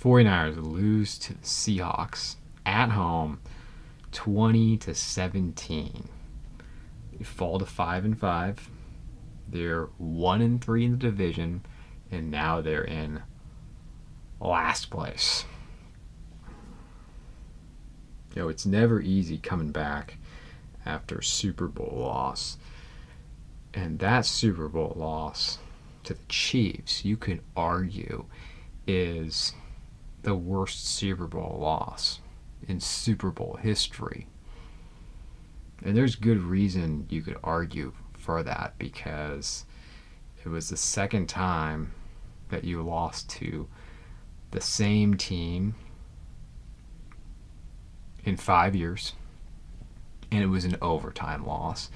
49ers lose to the Seahawks at home 20-17. They fall to 5-5. They're 1-3 in the division, and now they're in last place. It's never easy coming back after a Super Bowl loss. And that Super Bowl loss to the Chiefs, you could argue, is the worst Super Bowl loss in Super Bowl history. And there's good reason you could argue for that, because it was the second time that you lost to the same team in 5 years, and it was an overtime loss,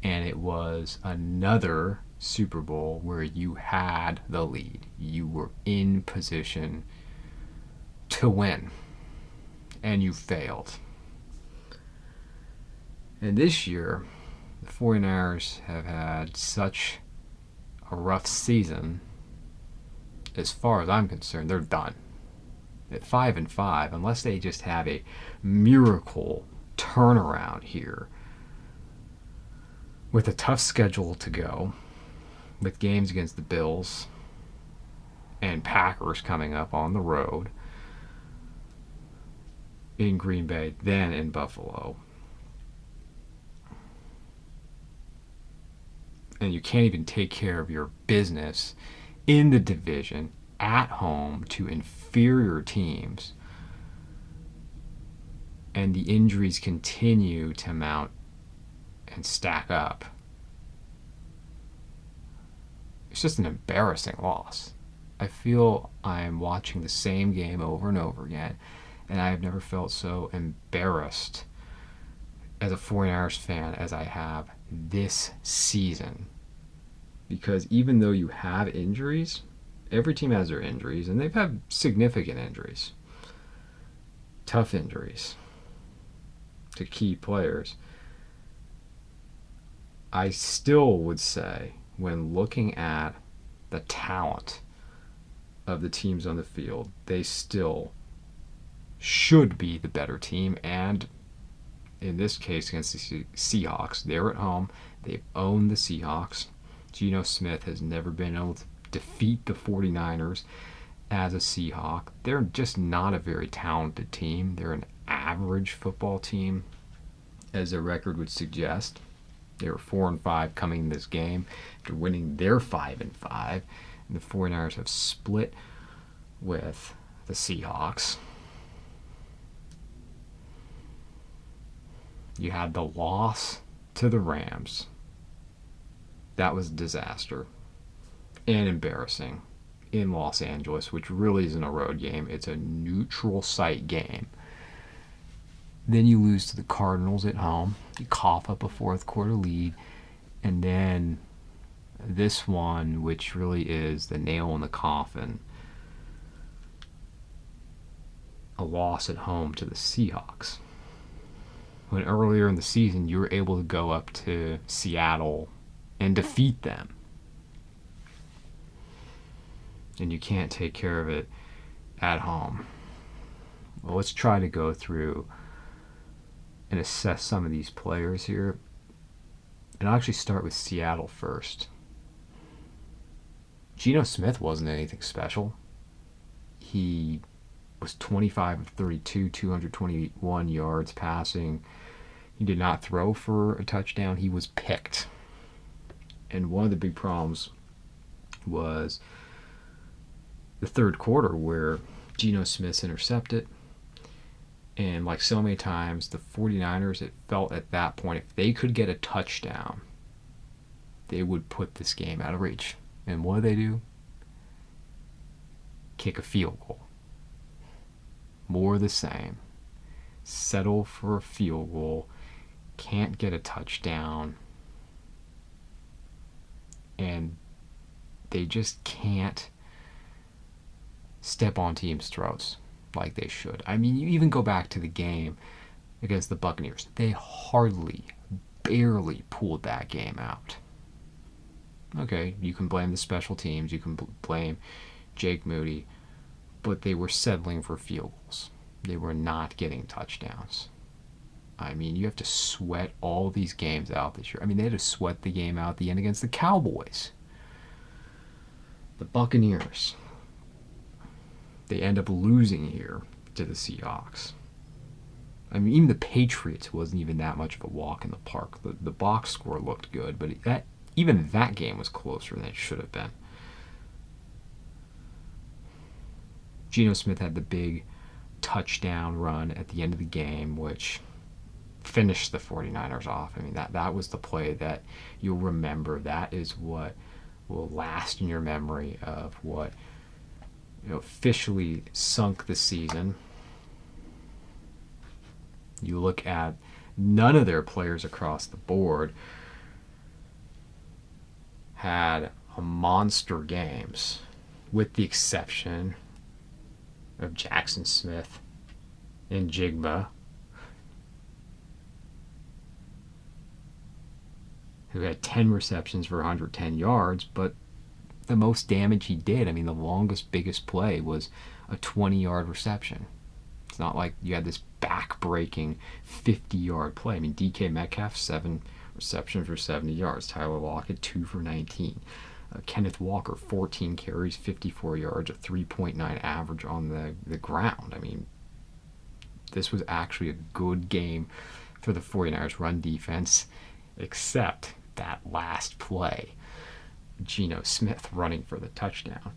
and it was another Super Bowl where you had the lead. You were in position to win, and you failed. And this year, the 49ers have had such a rough season. As far as I'm concerned, they're done. At 5-5, unless they just have a miracle turnaround here, with a tough schedule to go, with games against the Bills and Packers coming up on the road, in Green Bay, then in Buffalo. And you can't even take care of your business in the division at home to inferior teams, and the injuries continue to mount and stack up. It's just an embarrassing loss. I feel I'm watching the same game over and over again, and I've never felt so embarrassed as a 49ers fan as I have this season. Because even though you have injuries, every team has their injuries, and they've had significant injuries, tough injuries to key players. I still would say, when looking at the talent of the teams on the field, they still should be the better team. And in this case, against the Seahawks, they're at home. They've owned the Seahawks. Geno Smith has never been able to defeat the 49ers as a Seahawk. They're just not a very talented team. They're an average football team, as their record would suggest. They were 4-5 coming in this game after winning their 5-5. And the 49ers have split with the Seahawks. You had the loss to the Rams. That was a disaster and embarrassing in Los Angeles, which really isn't a road game. It's a neutral site game. Then you lose to the Cardinals at home. You cough up a fourth quarter lead. And then this one, which really is the nail in the coffin, a loss at home to the Seahawks. When earlier in the season you were able to go up to Seattle and defeat them. And you can't take care of it at home. Well, let's try to go through and assess some of these players here. And I'll actually start with Seattle first. Geno Smith wasn't anything special. He was 25 of 32, 221 yards passing. He did not throw for a touchdown. He was picked. And one of the big problems was the third quarter, where Geno Smith's intercepted. And like so many times, the 49ers, it felt at that point, if they could get a touchdown, they would put this game out of reach. And what do? Kick a field goal. More of the same. Settle for a field goal. Can't get a touchdown. And they just can't step on teams' throats like they should. I mean, you even go back to the game against the Buccaneers. They barely pulled that game out. Okay, you can blame the special teams. You can blame Jake Moody. but they were settling for field goals. They were not getting touchdowns. I mean, you have to sweat all these games out this year. I mean, they had to sweat the game out at the end against the Cowboys. The Buccaneers. They end up losing here to the Seahawks. I mean, even the Patriots wasn't even that much of a walk in the park. The box score looked good, but even that game was closer than it should have been. Geno Smith had the big touchdown run at the end of the game, which finished the 49ers off. I mean, that was the play that you'll remember. That is what will last in your memory of what officially sunk the season. You look at none of their players across the board had a monster games, with the exception of Jackson Smith and Jigba, who had 10 receptions for 110 yards, but the most damage he did, I mean, the longest, biggest play was a 20-yard reception. It's not like you had this back-breaking 50-yard play. I mean, DK Metcalf, 7 receptions for 70 yards. Tyler Lockett, 2 for 19. Kenneth Walker, 14 carries, 54 yards, a 3.9 average on the ground. I mean, this was actually a good game for the 49ers run defense, except that last play, Geno Smith running for the touchdown.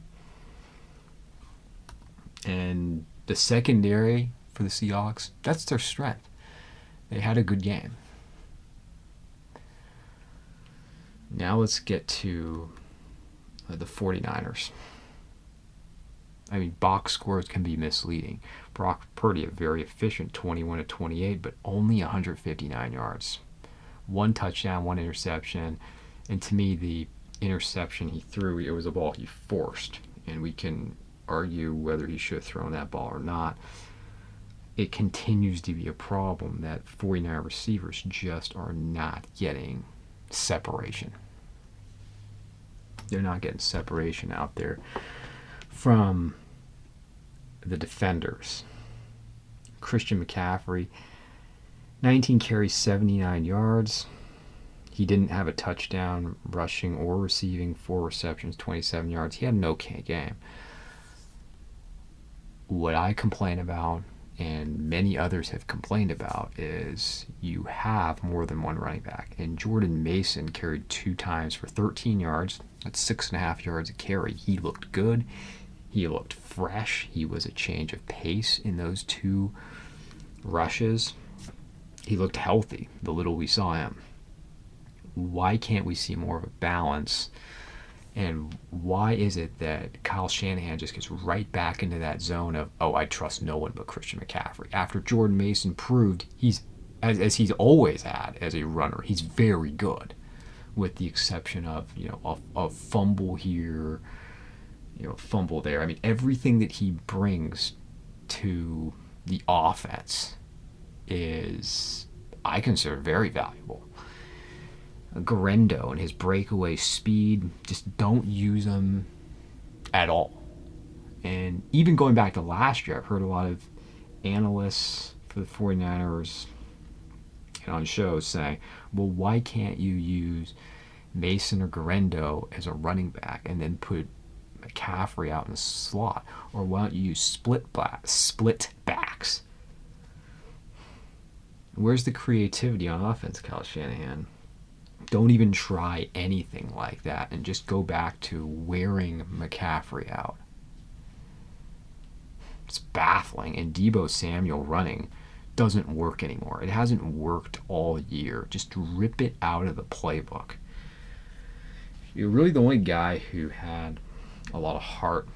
And the secondary for the Seahawks, that's their strength. They had a good game. Now let's get to the 49ers. I mean, box scores can be misleading. Brock Purdy, a very efficient 21 to 28, but only 159 yards. 1 touchdown, 1 interception. And to me, the interception he threw, it was a ball he forced. And we can argue whether he should have thrown that ball or not. It continues to be a problem that 49 receivers just are not getting separation. They're not getting separation out there from the defenders. Christian McCaffrey, 19 carries, 79 yards. He didn't have a touchdown rushing or receiving, 4 receptions, 27 yards. He had an okay game. What I complain about, and many others have complained about, is you have more than one running back. And Jordan Mason carried 2 times for 13 yards. That's 6.5 yards a carry. He looked good. He looked fresh. He was a change of pace in those 2 rushes. He looked healthy, the little we saw him. Why can't we see more of a balance? And why is it that Kyle Shanahan just gets right back into that zone of, I trust no one but Christian McCaffrey? After Jordan Mason proved he's, as he's always had as a runner, he's very good, with the exception of, a fumble here, fumble there. I mean, everything that he brings to the offense is, I consider, very valuable. Garendo and his breakaway speed, just don't use him at all. And even going back to last year, I've heard a lot of analysts for the 49ers and on shows saying, well, why can't you use Mason or Garendo as a running back and then put McCaffrey out in the slot? Or why don't you use split backs? Where's the creativity on offense, Kyle Shanahan? Don't even try anything like that and just go back to wearing McCaffrey out. It's baffling. And Deebo Samuel running doesn't work anymore. It hasn't worked all year. Just rip it out of the playbook. You're really the only guy who had a lot of heart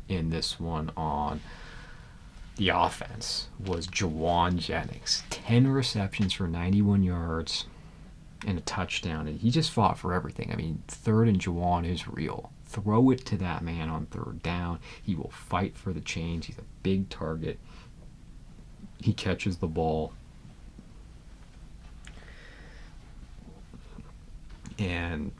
in this one on the offense was Jawan Jennings. 10 receptions for 91 yards. And a touchdown, and he just fought for everything. I mean, 3rd and Jawan is real. Throw it to that man on 3rd down. He will fight for the chains. He's a big target. He catches the ball. And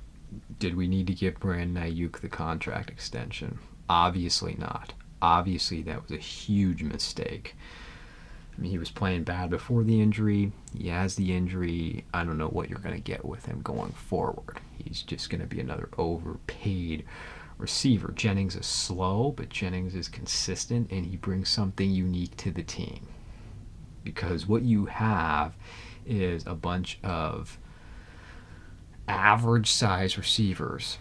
did we need to give Brandon Ayuk the contract extension? Obviously not. obviously that was a huge mistake. I mean, he was playing bad before the injury. He has the injury. I don't know what you're going to get with him going forward. He's just going to be another overpaid receiver. Jennings is slow, but Jennings is consistent, and he brings something unique to the team. Because what you have is a bunch of average size receivers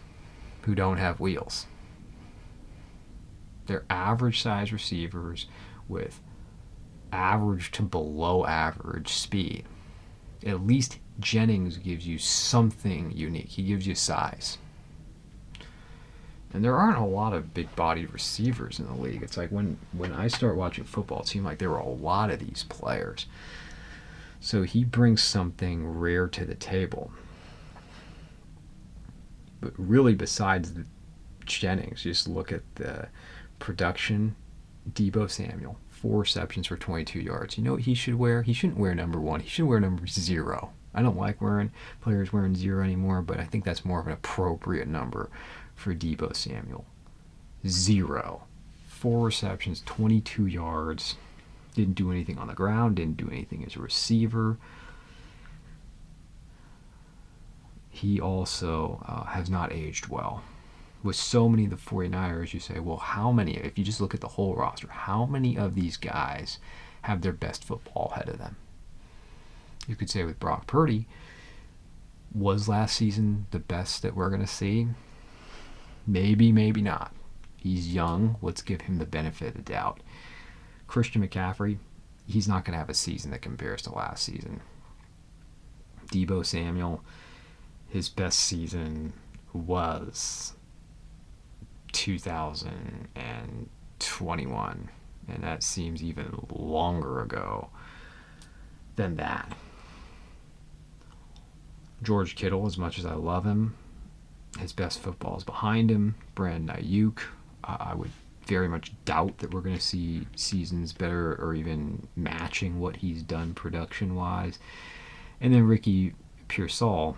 who don't have wheels. They're average size receivers with average to below average speed. At least Jennings gives you something unique. He gives you size. And there aren't a lot of big-bodied receivers in the league. It's like when I start watching football, it seemed like there were a lot of these players. So he brings something rare to the table. But really, besides the Jennings, just look at the production. Deebo Samuel, 4 receptions for 22 yards. You know what he should wear? He shouldn't wear number 1. He should wear number 0. I don't like players wearing 0 anymore, but I think that's more of an appropriate number for Deebo Samuel. 0. 4 receptions, 22 yards. Didn't do anything on the ground, didn't do anything as a receiver. He also has not aged well. With so many of the 49ers, you say, well, how many, if you just look at the whole roster, how many of these guys have their best football ahead of them? You could say with Brock Purdy, was last season the best that we're going to see? Maybe, maybe not. He's young. Let's give him the benefit of the doubt. Christian McCaffrey, he's not going to have a season that compares to last season. Deebo Samuel, his best season was 2021, and that seems even longer ago than that. George Kittle, as much as I love him, his best football is behind him. Brandon Ayuk, I would very much doubt that we're going to see seasons better or even matching what he's done production-wise. And then Ricky Pearsall,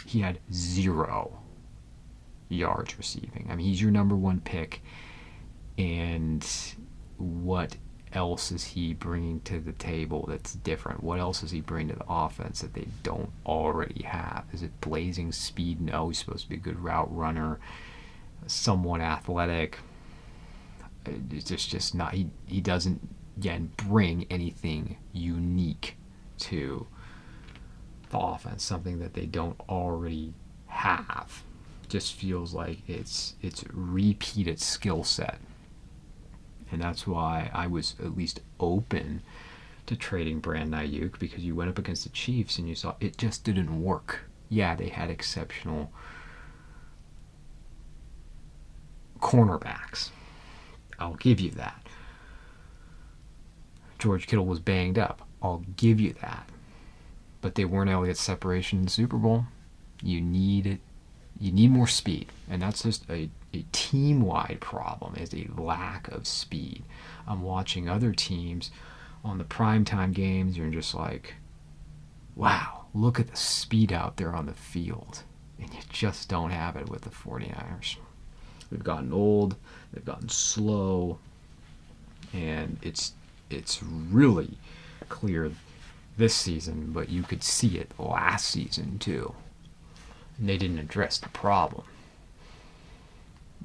he had 0 yards receiving. I mean, he's your number 1 pick, and what else is he bringing to the table that's different? What else does he bring to the offense that they don't already have? Is it blazing speed? No, he's supposed to be a good route runner, somewhat athletic. It's just not, he doesn't, again, bring anything unique to the offense, something that they don't already have. Just feels like it's repeated skill set. And that's why I was at least open to trading Brandon Ayuk, because you went up against the Chiefs and you saw it just didn't work. Yeah, they had exceptional cornerbacks. I'll give you that. George Kittle was banged up. I'll give you that. But they weren't able to get separation in the Super Bowl. You need more speed. And that's just a team-wide problem, is a lack of speed. I'm watching other teams on the primetime games, you're just like, wow, look at the speed out there on the field. And you just don't have it with the 49ers. They've gotten old, they've gotten slow, and it's really clear this season, but you could see it last season too. And they didn't address the problem.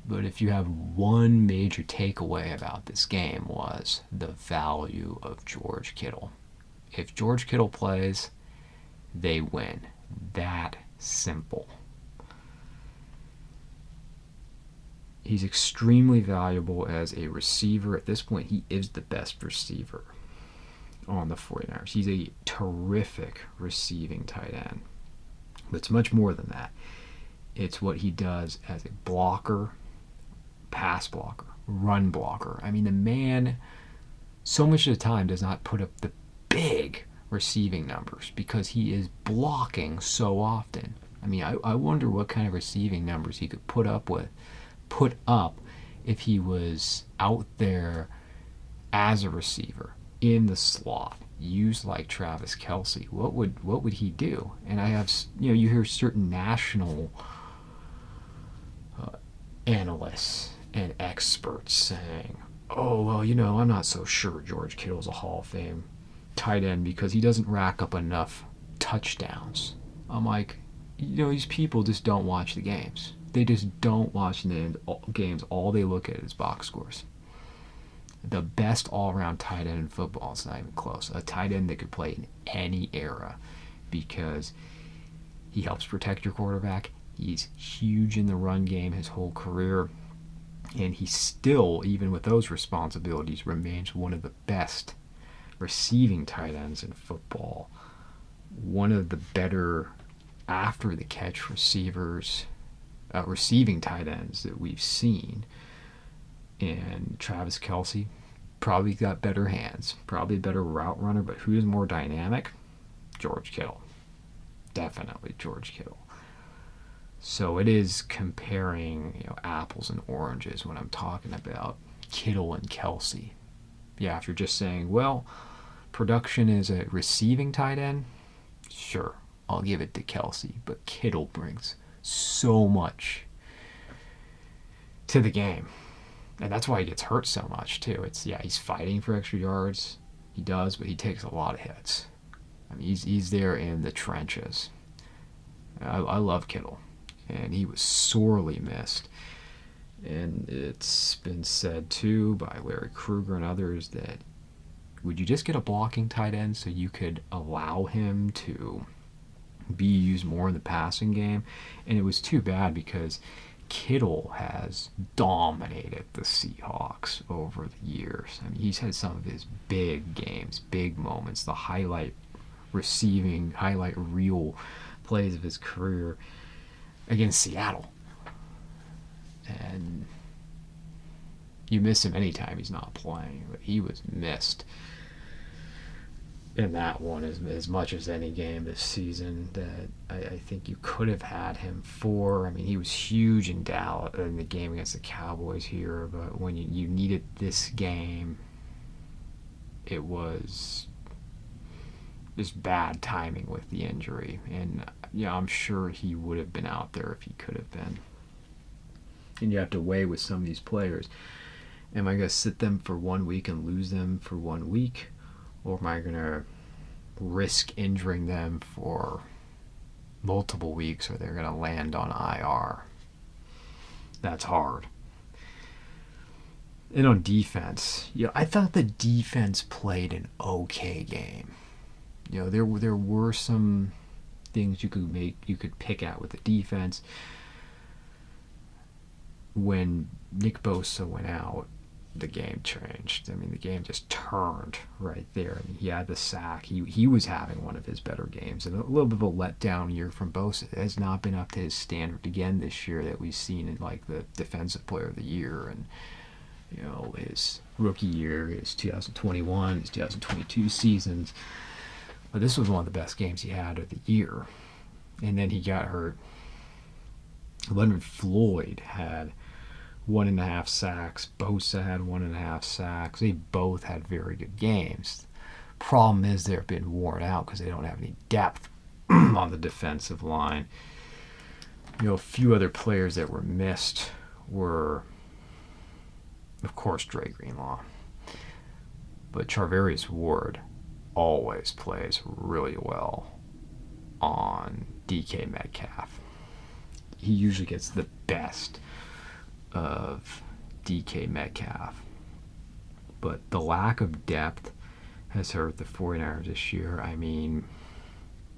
But if you have one major takeaway about this game, was the value of George Kittle. If George Kittle plays, they win. That simple. He's extremely valuable as a receiver. At this point, he is the best receiver on the 49ers. He's a terrific receiving tight end. But it's much more than that. It's what he does as a blocker, pass blocker, run blocker. I mean, the man, so much of the time, does not put up the big receiving numbers because he is blocking so often. I mean, I wonder what kind of receiving numbers he could put up if he was out there as a receiver in the slot, used like Travis Kelce. What would he do? And I have, you hear certain national analysts and experts saying, oh, well, I'm not so sure George Kittle's a Hall of Fame tight end because he doesn't rack up enough touchdowns. I'm like, these people just don't watch the games. They just don't watch the games. All they look at is box scores. The best all-around tight end in football is not even close. A tight end that could play in any era because he helps protect your quarterback. He's huge in the run game his whole career. And he still, even with those responsibilities, remains one of the best receiving tight ends in football. One of the better after the catch receiving tight ends that we've seen. And Travis Kelce probably got better hands, probably a better route runner, but who's more dynamic? George Kittle. Definitely George Kittle. So it is comparing, apples and oranges when I'm talking about Kittle and Kelce. Yeah, if you're just saying, well, production is a receiving tight end, sure, I'll give it to Kelce. But Kittle brings so much to the game. And that's why he gets hurt so much, too. He's fighting for extra yards. He does, but he takes a lot of hits. I mean, he's there in the trenches. I love Kittle. And he was sorely missed. And it's been said, too, by Larry Kruger and others that would you just get a blocking tight end so you could allow him to be used more in the passing game? And it was too bad because Kittle has dominated the Seahawks over the years. I mean, he's had some of his big games, big moments, the highlight reel plays of his career against Seattle. And you miss him anytime he's not playing, but he was missed in that one as much as any game this season that I think you could have had him for. I mean, he was huge in Dallas in the game against the Cowboys here, but when you needed this game, it was just bad timing with the injury. And I'm sure he would have been out there if he could have been. And you have to weigh with some of these players. Am I going to sit them for 1 week and lose them for 1 week? Or am I going to risk injuring them for multiple weeks, or they're going to land on IR? That's hard. And on defense, I thought the defense played an okay game. There were some things you could pick at with the defense. When Nick Bosa went out, the game changed. I mean, the game just turned right there. I mean, he had the sack. He was having one of his better games. And a little bit of a letdown year from Bosa. It has not been up to his standard again this year that we've seen in, like, the Defensive Player of the Year. And, his rookie year, his 2021, his 2022 seasons. But this was one of the best games he had of the year. And then he got hurt. Leonard Floyd had 1.5 sacks. Bosa had 1.5 sacks. They both had very good games. Problem is they've been worn out because they don't have any depth on the defensive line. A few other players that were missed were, of course, Dre Greenlaw. But Charvarius Ward always plays really well on DK Metcalf. He usually gets the best of DK Metcalf. But the lack of depth has hurt the 49ers this year. I mean,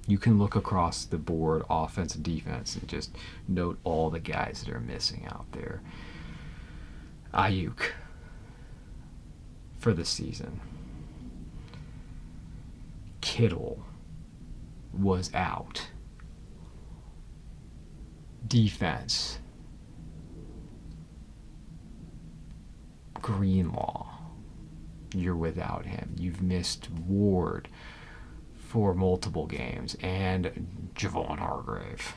you can look across the board, offense and defense, and just note all the guys that are missing out there. Ayuk for the season. Kittle was out. Defense. Greenlaw. You're without him. You've missed Ward for multiple games, and Javon Hargrave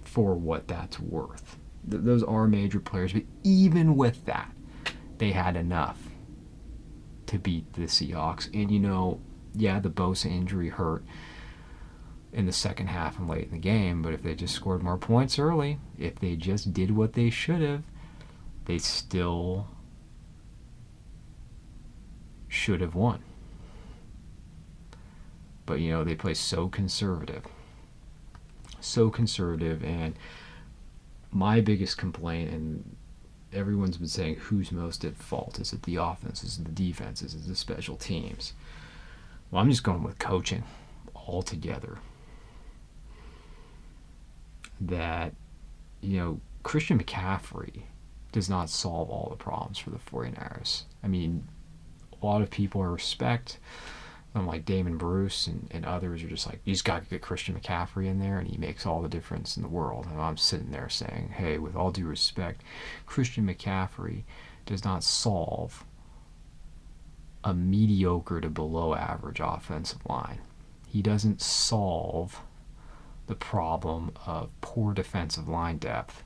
for what that's worth. Those are major players, but even with that, they had enough to beat the Seahawks. And the Bosa injury hurt in the second half and late in the game, but if they just scored more points early, if they just did what they should have, they still should have won. But, they play so conservative. So conservative. And my biggest complaint, and everyone's been saying who's most at fault. Is it the offense? Is it the defense? Is it the special teams? Well, I'm just going with coaching altogether. That, Christian McCaffrey does not solve all the problems for the 49ers. I mean, a lot of people I respect, like Damon Bruce and others, are just like, you just got to get Christian McCaffrey in there and he makes all the difference in the world. And I'm sitting there saying, hey, with all due respect, Christian McCaffrey does not solve a mediocre to below average offensive line. He doesn't solve the problem of poor defensive line depth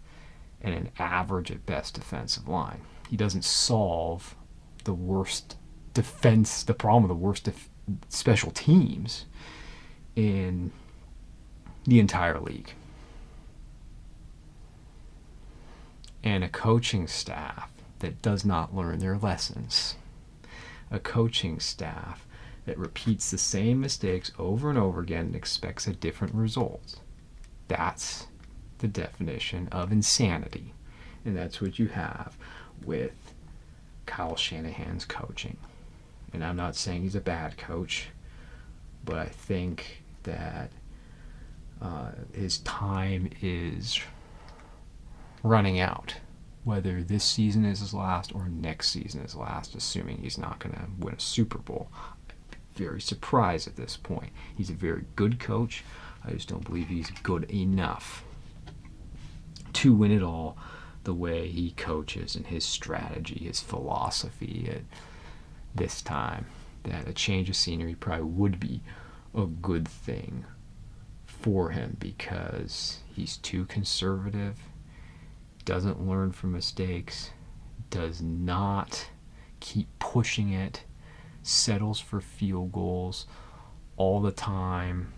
and an average at best defensive line. He doesn't solve the problem of the worst special teams in the entire league. And a coaching staff that does not learn their lessons. A coaching staff that repeats the same mistakes over and over again and expects a different result. That's the definition of insanity. And that's what you have with Kyle Shanahan's coaching. And I'm not saying he's a bad coach, but I think that his time is running out. Whether this season is his last or next season is last, assuming he's not going to win a Super Bowl. Very surprised at this point. He's a very good coach. I just don't believe he's good enough to win it all the way he coaches and his strategy, his philosophy at this time. That a change of scenery probably would be a good thing for him because he's too conservative, doesn't learn from mistakes, does not keep pushing it, settles for field goals all the time,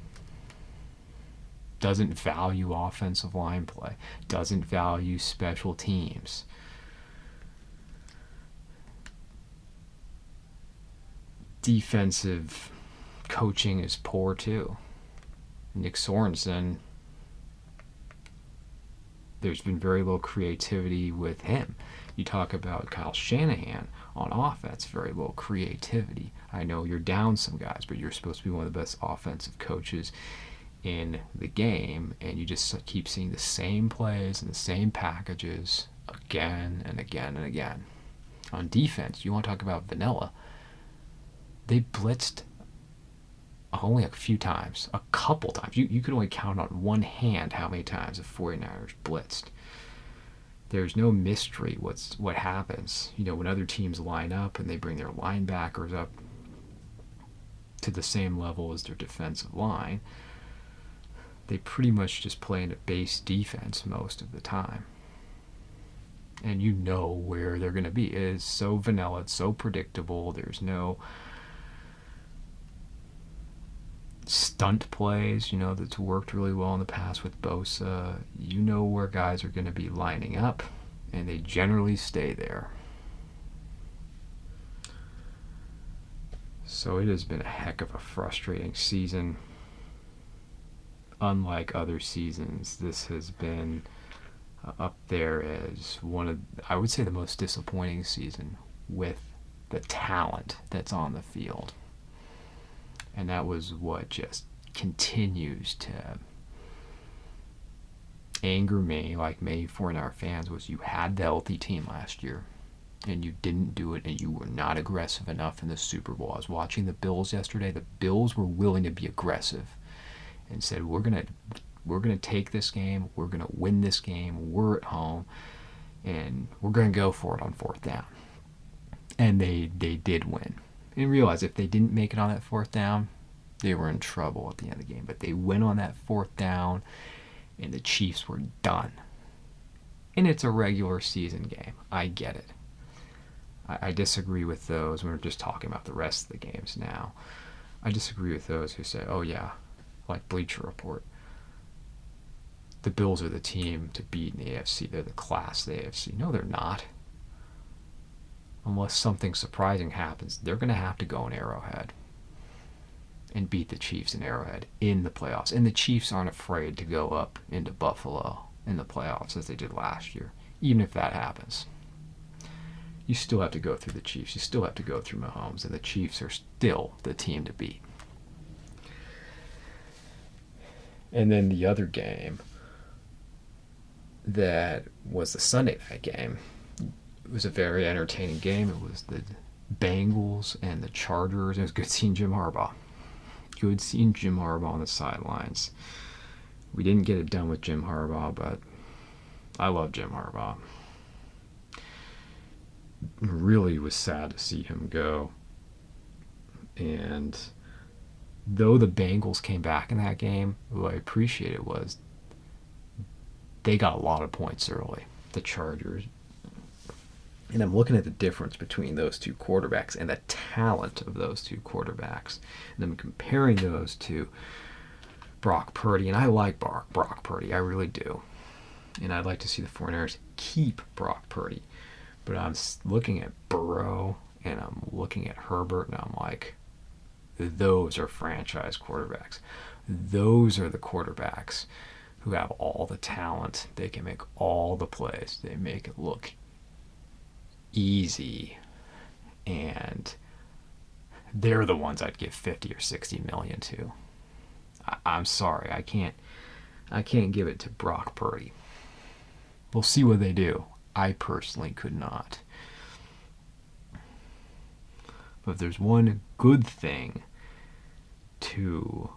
doesn't value offensive line play, doesn't value special teams. Defensive coaching is poor too. Nick Sorensen, there's been very little creativity with him. You talk about Kyle Shanahan on offense, very little creativity. I know you're down some guys, but you're supposed to be one of the best offensive coaches in the game, and you just keep seeing the same plays and the same packages again and again and again. On defense, you want to talk about vanilla. They blitzed only a few times, a couple times. You can only count on one hand how many times the 49ers blitzed. There's no mystery what happens. When other teams line up and they bring their linebackers up to the same level as their defensive line, they pretty much just play in a base defense most of the time. And you know where they're going to be. It is so vanilla, it's so predictable. There's no stunt plays, that's worked really well in the past with Bosa. You know where guys are going to be lining up, and they generally stay there. So it has been a heck of a frustrating season. Unlike other seasons, this has been up there as one of, I would say, the most disappointing season with the talent that's on the field. And that was what just continues to anger me, like many 49er fans, was you had the healthy team last year and you didn't do it, and you were not aggressive enough in the Super Bowl. I was watching the Bills yesterday. The Bills were willing to be aggressive and said, we're gonna take this game, we're gonna win this game, we're at home, and we're gonna go for it on fourth down. And they did win. And realize if they didn't make it on that fourth down, they were in trouble at the end of the game. But they went on that fourth down, and the Chiefs were done. And it's a regular season game. I get it. I disagree with those. We're just talking about the rest of the games now. I disagree with those who say, oh yeah, like Bleacher Report, the Bills are the team to beat in the AFC. They're the class of the AFC. No, they're not. unless something surprising happens, they're going to have to go in Arrowhead and beat the Chiefs in Arrowhead in the playoffs. And the Chiefs aren't afraid to go up into Buffalo in the playoffs as they did last year, even if that happens. You still have to go through the Chiefs. You still have to go through Mahomes, and the Chiefs are still the team to beat. And then the other game that was the Sunday night game. It was a very entertaining game. It was the Bengals and the Chargers. It was good seeing Jim Harbaugh. Good seeing Jim Harbaugh on the sidelines. We didn't get it done with Jim Harbaugh, but I love Jim Harbaugh. Really was sad to see him go. And though the Bengals came back in that game, what I appreciated was they got a lot of points early, the Chargers. And I'm looking at the difference between those two quarterbacks and the talent of those two quarterbacks. And I'm comparing those to Brock Purdy. And I like Brock Purdy. I really do. And I'd like to see the 49ers keep Brock Purdy. But I'm looking at Burrow and I'm looking at Herbert and I'm like, those are franchise quarterbacks. Those are the quarterbacks who have all the talent. They can make all the plays. They make it look easy, and they're the ones I'd give 50 or 60 million to. I'm sorry, I can't give it to Brock Purdy. We'll see what they do. I personally could not. But if there's one good thing to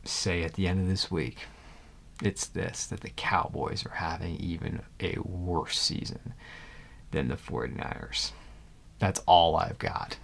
say at the end of this week, it's this, that the Cowboys are having even a worse season than the 49ers. That's all I've got.